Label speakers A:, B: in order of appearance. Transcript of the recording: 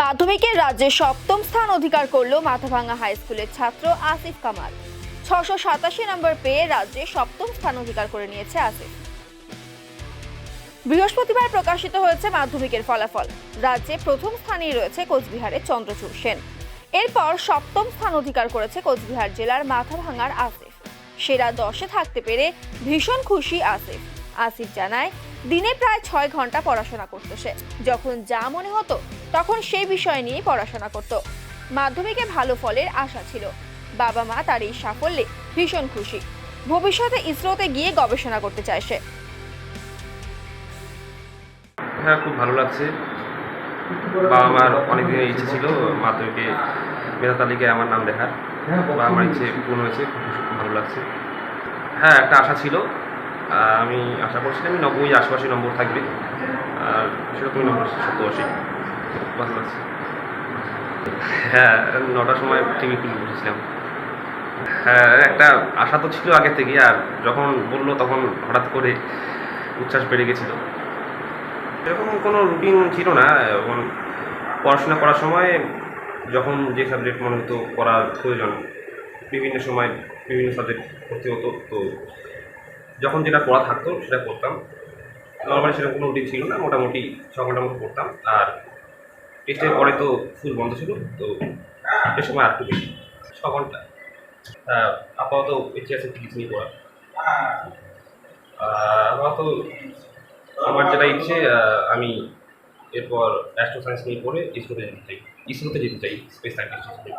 A: মাধ্যমিকে রাজ্যে সপ্তম স্থান অধিকার করল মাথাভাঙ্গা হাই স্কুলের ছাত্র আসিফ কামাল। 687 নম্বর পেয়ে রাজ্যে সপ্তম স্থান অধিকার করে নিয়েছে আসিফ। বৃহস্পতিবার প্রকাশিত হয়েছে মাধ্যমিকের ফলাফল। রাজ্যে প্রথম স্থানেই রয়েছে কোচবিহারের চন্দ্রচূড় সেন। এরপর সপ্তম স্থান অধিকার করেছে কোচবিহার জেলার মাথাভাঙ্গার আসিফ। সেরা 10-এ থাকতে পেরে ভীষণ খুশি আসিফ। আসিফ জানায়, দিনে প্রায় 6 ঘন্টা পড়াশোনা করত সে। যখন যা মনে হতো তখন সেই বিষয় নিয়ে পড়াশোনা করত। মাধ্যমিকে ভালো ফলের আশা ছিল। বাবা মা তার এই সাফল্যে ভীষণ খুশি। ভবিষ্যতে ইসরোতে গিয়ে গবেষণা করতে চায় সে।
B: হ্যাঁ, খুব ভালো লাগছে। বাবা মার অনেকদিনের ইচ্ছে ছিল মাধ্যমিকে মেধা তালিকায় আমার নাম দেখার। বাবা আমার ইচ্ছে পূর্ণ হয়েছে, খুব ভালো লাগছে। হ্যাঁ, একটা আশা ছিল। আমি আশা করছিলাম 90 আশেপাশে নম্বর থাকবে, আর সেরকমই নম্বর 87। ভালো লাগছে। হ্যাঁ, 9টার সময় টিভি খুলে বসেছিলাম। হ্যাঁ, একটা আশা তো ছিল আগে থেকে, আর যখন বললো তখন হঠাৎ করে উচ্ছ্বাস বেড়ে গেছিলো। এরকম কোনো রুটিন ছিল না। এখন পড়াশোনা করার সময় যখন যে সাবজেক্ট মনে হতো পড়ার প্রয়োজন, বিভিন্ন সময় বিভিন্ন সাবজেক্ট পড়তে হতো, তো যখন যেটা পড়া থাকতো সেটা পড়তাম। নর্মালি সেরকম কোনো রুটিন ছিল না, মোটামুটি 6 ঘন্টার মতো পড়তাম। আর টেস্টের পরে তো ফুল বন্ধ ছিল, তো এ সময় আর একটু বেশি, 6 ঘন্টা। আপাতত ইতিহাসের ফিজিক্স নিয়ে পড়া। আপাতত আমার যেটা ইচ্ছে, আমি এরপর অ্যাস্ট্রো সায়েন্স নিয়ে পড়ে ইসরোতে যেতে চাই, স্পেস সায়েন্টিস্ট হিসেবে।